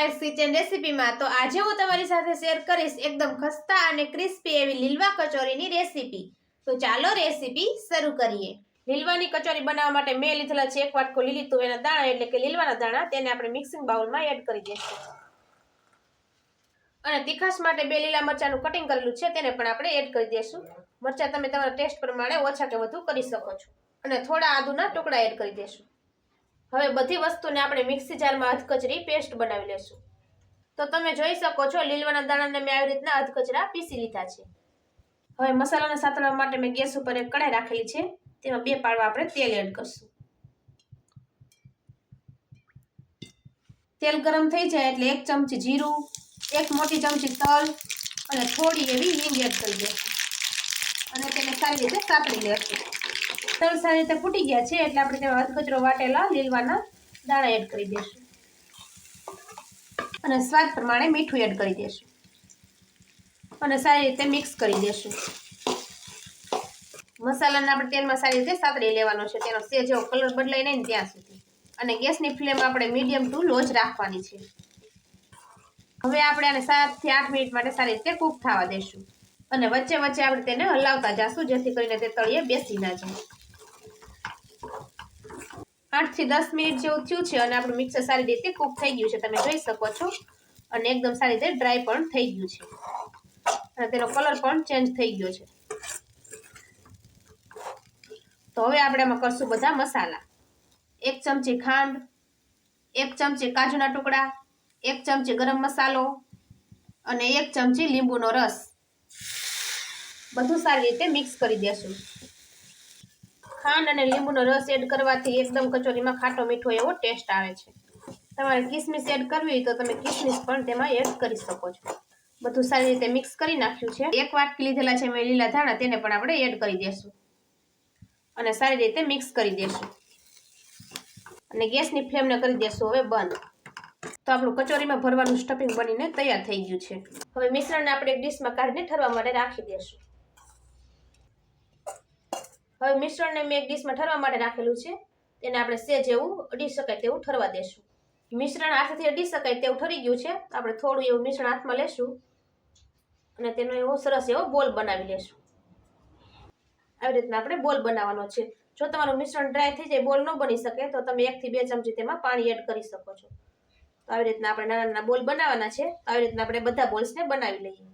Guys kitchen રેસીપીમાં તો આજે હું તમારી સાથે શેર કરીશ એકદમ ખસ્તા અને ક્રિસ્પી એવી લીલવા કચોરીની રેસીપી। તો ચાલો રેસીપી શરૂ કરીએ। લીલવાની કચોરી બનાવવા માટે મેં લીધેલા છે 1 વાટકો લીલી તુવેરના દાણા એટલે કે લીલવાના દાણા, તેને આપણે મિક્સિંગ બાઉલમાં એડ કરી દઈશું। અને તીખાશ માટે 2 લીલા મરચાંનું કટિંગ કરેલું છે તેને પણ આપણે એડ કરી દઈશું। મરચાં તમે તમારા ટેસ્ટ પ્રમાણે ઓછા કે વધુ કરી શકો છો। અને થોડા આદુના ટુકડા એડ કરી દઈશું। હવે બધી વસ્તુને આપણે મિક્સી જારમાં અધકચરી પેસ્ટ બનાવી લેશું। તો તમે જોઈ શકો છો લીલવાના દાણાને મેં આવી રીતના અધકચરા પીસી લીધા છે। હવે મસાલાને સાતળવા માટે મેં ગેસ ઉપર એક કઢાઈ રાખેલી છે, તેમાં 2 પાડવા આપણે તેલ એડ કરશું। તેલ ગરમ થઈ જાય એટલે 1 ચમચી જીરું, 1 મોટી ચમચી તલ અને થોડી એવી હિંગ એડ કરી દઈશું અને તેને સારી રીતે સાતળી લેશું। તલ સારી રીતે ફૂટી ગયા છે એટલે આપણે તેમાં અધકચરો વાટેલા લીલવાના દાણા એડ કરી દઈશું અને સ્વાદ પ્રમાણે મીઠું એડ કરી દઈશું અને સારી રીતે મિક્સ કરી દઈશું। મસાલાને આપણે તેલમાં સારી રીતે સાતળી લેવાનો છે, તેનો સેજ એવો કલર બદલાય નહીં ત્યાં સુધી। અને ગેસની ફ્લેમ આપણે મીડિયમ ટુ લો જ રાખવાની છે। હવે આપણે આને 7 થી 8 મિનિટ માટે સારી રીતે કૂક થવા દઈશું અને વચ્ચે વચ્ચે આપણે તેને હલાવતા જઈશું જેથી કરીને તે તળિયે બેસી ના જાય। 8 થી 10 મિનિટ જેવું થયું છે અને આપણું મિક્સર સારી રીતે કૂક થઈ ગયું છે, તમે જોઈ શકો છો। અને એકદમ સારી રીતે ડ્રાય પણ થઈ ગયું છે અને તેનો કલર પણ ચેન્જ થઈ ગયો છે। તો હવે આપણે આમાં કરશું બધા મસાલા। 1 ચમચી ખાંડ, 1 ચમચી કાજુના ટુકડા, 1 ચમચી ગરમ મસાલો અને 1 ચમચી લીંબુનો રસ બધું સારી રીતે મિક્સ કરી દેશું। ખાંડ અને લીંબુનો રસ એડ કરવાથી એકદમ કચોરીમાં ખાટો મીઠો એવો ટેસ્ટ આવે છે। તમારે કિસમિસ એડ કરવી હોય તો તમે કિસમિસ પણ તેમાં એડ કરી શકો છો। બધું સારી રીતે મિક્સ કરી નાખ્યું છે। 1 વાટકી લીધેલા છે મેં લીલા ધાણા, તેને પણ આપણે એડ કરી દઈશું અને સારી રીતે મિક્સ કરી દઈશું અને ગેસની ફ્લેમને કરી દઈશું હવે બંધ। તો આપણું કચોરીમાં ભરવાનું સ્ટફિંગ બનીને તૈયાર થઈ ગયું છે। હવે મિશ્રણને આપણે એક ડીશમાં કાઢીને ઠરવા માટે રાખી દઈશું। હવે મિશ્રણને મેં એક ડીશમાં ઠરવા માટે રાખેલું છે, તેને આપણે સેજ એવું અડી શકાય તેવું ઠરવા દેશું। મિશ્રણ હાથથી અડી શકાય તેવું ઠરી ગયું છે, આપણે થોડું એવું મિશ્રણ હાથમાં લેશું અને તેનો એવો સરસ એવો બોલ બનાવી લેશું। આવી રીતના આપણે બોલ બનાવવાનો છે। જો તમારું મિશ્રણ ડ્રાય થઈ જાય, બોલ ન બની શકે તો તમે 1 થી 2 ચમચી તેમાં પાણી એડ કરી શકો છો। તો આવી રીતના આપણે નાના નાના બોલ બનાવવાના છે। આવી રીતના આપણે બધા બોલ્સને બનાવી લઈએ।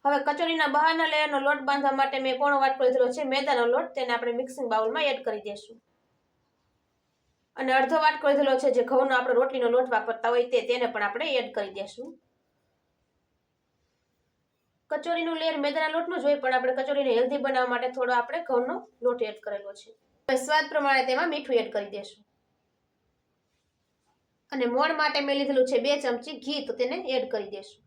હવે કચોરીના બહારના લેયરનો લોટ બાંધવા માટે મેં 1 વાટકો લીધેલો છે મેદાનો લોટ, તેને આપણે મિક્સિંગ બાઉલમાં એડ કરી દઈશું અને અડધો વાટકો લીધેલો છે જે ઘઉંનો આપણે રોટલીનો લોટ વાપરતા હોય તેને પણ આપણે એડ કરી દઈશું। કચોરીનું લેયર મેદાના લોટનું જ હોય પણ આપણે કચોરીને હેલ્ધી બનાવવા માટે થોડો આપણે ઘઉંનો લોટ એડ કરેલો છે। હવે સ્વાદ પ્રમાણે તેમાં મીઠું એડ કરી દઈશું અને મોણ માટે મેં લીધેલું છે 2 ચમચી ઘી, તો તેને એડ કરી દઈશું।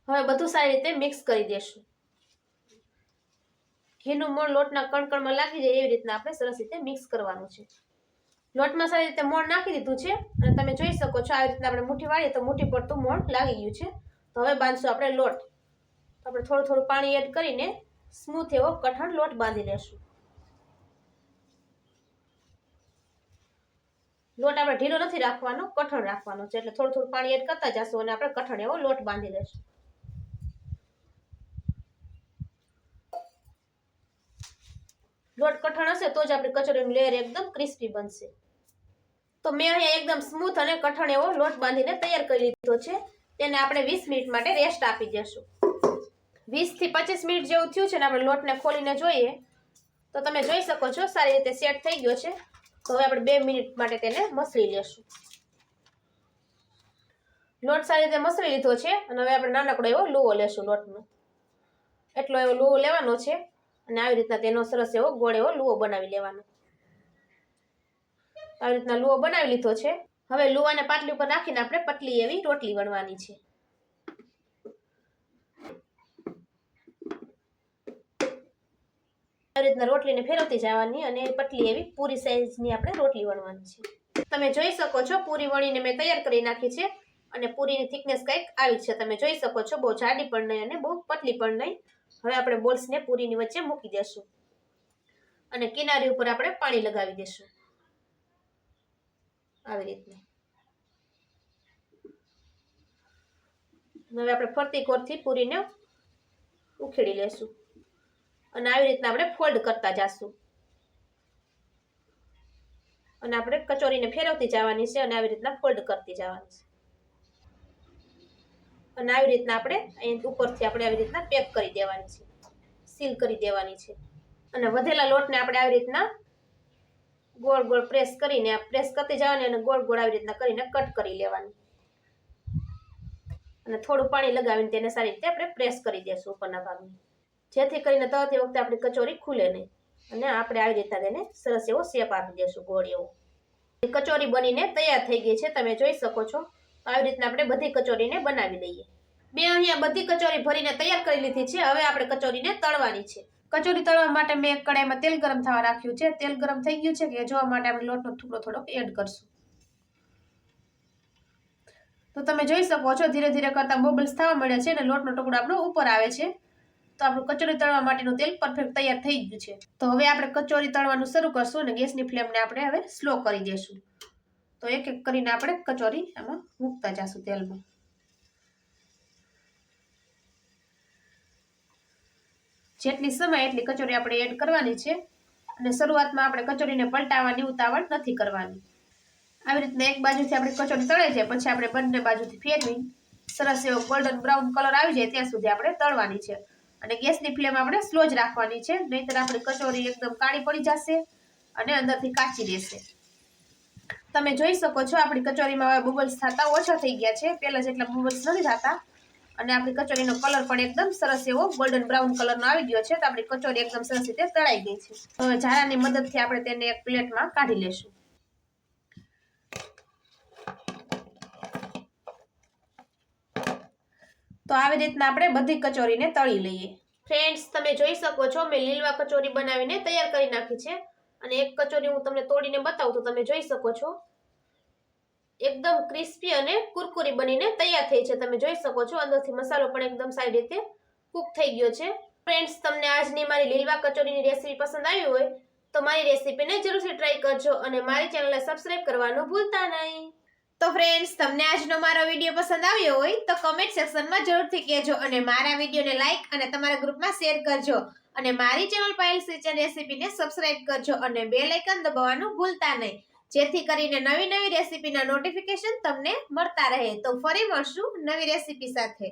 હવે બધું સારી રીતે મિક્સ કરી દઈશું। ઘીનું મોણ લોટના કણકણમાં લાગી જાય એવી રીતના આપણે સરસ રીતે મિક્સ કરવાનું છે। લોટમાં સારી રીતે મોણ નાખી દીધું છે અને તમે જોઈ શકો છો આવી રીતના આપણે મુઠ્ઠી વાળીએ તો મુઠ્ઠી પડતું મોણ લાગી ગયું છે। તો હવે બાંધશું આપણે લોટ। તો આપણે થોડું થોડું પાણી એડ કરીને સ્મૂથ એવો કઠણ લોટ બાંધી લેશું। લોટ આપણે ઢીલો નથી રાખવાનો, કઠણ રાખવાનો છે, એટલે થોડું થોડું પાણી એડ કરતા જશું અને આપણે કઠણ એવો લોટ બાંધી લેશું। લોટ કઠણ હશે તો જ આપણી કચોરીનું લેયર એકદમ ક્રિસ્પી બનશે। તો મેં અહીંયા એકદમ સ્મૂથ અને કઠણ એવો લોટ બાંધીને તૈયાર કરી લીધો છે, તેને આપણે 20 મિનિટ માટે રેસ્ટ આપી દઈશું। 20 થી 25 મિનિટ જેવું થયું છે ને આપણે લોટને ખોલીને જોઈએ તો તમે જોઈ શકો છો સારી રીતે સેટ થઈ ગયો છે। તો હવે આપણે 2 મિનિટ માટે તેને મસળી લેશું। લોટ સારી રીતે મસળી લીધો છે અને હવે આપણે નાનકડો એવો લુવો લેશું લોટનો, એટલો એવો લુવો લેવાનો છે અને આવી રીતના તેનો સરસ એવો ગોળ એવો લુવો બનાવી લેવાનો। આવી રીતના લુવો બનાવી લીધો છે। હવે લુવાને પાટલી ઉપર રાખીને આપણે પતલી એવી રોટલી વણવાની છે। આવી રીતના રોટલીને ફેરવતી જવાની અને પતલી એવી પૂરી સાઈઝની આપણે રોટલી વણવાની છે। તમે જોઈ શકો છો પૂરી વણીને મેં તૈયાર કરી નાખી છે અને પૂરીની થિકનેસ કંઈક આવી છે, તમે જોઈ શકો છો, બહુ જાડી પણ નહીં અને બહુ પતલી પણ નહીં। હવે આપણે બોલ્સને પૂરીની વચ્ચે મૂકી દેશું અને કિનારી ઉપર આપણે પાણી લગાવી દેશું। આવી રીતના. હવે આપણે ફરતી કોરથી પૂરીને ઉખેડી લેશું અને આવી રીતના આપણે ફોલ્ડ કરતા જાશું અને આપણે કચોરીને ફેરવતી જવાની છે અને આવી રીતના ફોલ્ડ કરતી જવાની છે અને આવી રીતના આપણે અહીં ઉપરથી આપણે આવી રીતના પેક કરી દેવાની છે, સીલ કરી દેવાની છે અને વધેલા લોટને આપણે આવી રીતના ગોળ ગોળ પ્રેસ કરતી જવાની અને ગોળ ગોળ આવી રીતના કરીને કટ કરી લેવાની અને થોડું પાણી લગાવીને તેને સારી રીતે આપણે પ્રેસ કરી દેશું ઉપરના ભાગને, જેથી કરીને તળતી વખતે આપણી કચોરી ખુલે નહીં અને આપણે આવી રીતના તેને સરસ એવો શેપ આપી દેશું ગોળ એવો. કચોરી બનીને તૈયાર થઈ ગઈ છે, તમે જોઈ શકો છો. આવી રીતના આપણે બધી કચોરીને બનાવી લઈએ. મેં અહીંયા બધી કચોરી ભરીને તૈયાર કરી લીધી છે. હવે આપણે કચોરીને તળવાની છે. કચોરી તળવા માટે મેં એક કડાઈમાં તેલ ગરમ થવા રાખ્યું છે. તેલ ગરમ થઈ ગયું છે કે જોવા માટે આપણે લોટનો ટુકડો થોડોક એડ કરશું. તો તમે જોઈ શકો છો ધીરે ધીરે કરતા બબલ્સ થવા મળે છે અને લોટનો ટુકડો આપણો ઉપર આવે છે. તો આપણું કચોરી તળવા માટેનું તેલ પરફેક્ટ તૈયાર થઈ ગયું છે. તો હવે આપણે કચોરી તળવાનું શરૂ કરશું અને ગેસની ફ્લેમને આપણે હવે સ્લો કરી દઈશું. તો એક એક કરીને આપણે કચોરી આમાં મૂકતા જશું તેલમાં. જેટલી સમય એટલી કચોરી આપણે એડ કરવાની છે અને શરૂઆતમાં આપણે કચોરીને પલટાવવાની ઉતાવળ નથી કરવાની. આવી રીતના એક બાજુથી આપણી કચોરી તળાઈ જાય પછી આપણે બંને બાજુથી ફેરવી સરસ એવો ગોલ્ડન બ્રાઉન કલર આવી જાય ત્યાં સુધી આપણે તળવાની છે અને ગેસની ફ્લેમ આપણે સ્લો જ રાખવાની છે, નહીંતર આપણી કચોરી એકદમ કાળી પડી જશે અને અંદરથી કાચી રહેશે. તમે જોઈ શકો છો આપણી કચોરીમાં હવે બબલ્સ થતા ઓછા થઈ ગયા છે, પહેલા જેટલા બબલ્સ નથી થતા અને આપણી કચોરીનો કલર પણ એકદમ સરસ એવો ગોલ્ડન બ્રાઉન કલરનો આવી ગયો છે. તો આપણી કચોરી એકદમ સરસ રીતે તળાઈ ગઈ છે. હવે ઝારાની મદદથી આપણે તેને એક પ્લેટમાં કાઢી લેશું. તો આવી રીતના આપણે બધી કચોરીને તળી લઈએ. ફ્રેન્ડ્સ, તમે જોઈ શકો છો મેં લીલવા કચોરી બનાવીને તૈયાર કરી નાખી છે અને એક કચોરી હું તમને તોડીને બતાવું તો તમે જોઈ શકો છો એકદમ ક્રિસ્પી અને કુરકુરી બનીને તૈયાર થઈ છે. તમે જોઈ શકો છો અંદરથી મસાલો પણ એકદમ સારી રીતે કૂક થઈ ગયો છે. ફ્રેન્ડ્સ, તમને આજની મારી લીલવા કચોરીની રેસીપી પસંદ આવી હોય તો મારી રેસીપીને જરૂરથી ટ્રાય કરજો અને મારી ચેનલને સબસ્ક્રાઇબ કરવાનું ભૂલતા નહીં. તો ફ્રેન્ડ્સ, તમને આજનો મારો વિડીયો પસંદ આવ્યો હોય તો કમેન્ટ સેક્શનમાં જરૂરથી કહેજો અને મારા વિડીયોને લાઈક અને તમારા ગ્રુપમાં શેર કરજો અને મારી ચેનલ પાયલ્સ કિચન રેસીપીને સબસ્ક્રાઇબ કરજો અને બેલ આઇકન દબાવવાનું ભૂલતા નહીં, જેથી કરીને નવી નવી રેસીપીના નોટિફિકેશન તમને મળતા રહે. તો ફરી મળશું નવી રેસીપી સાથે.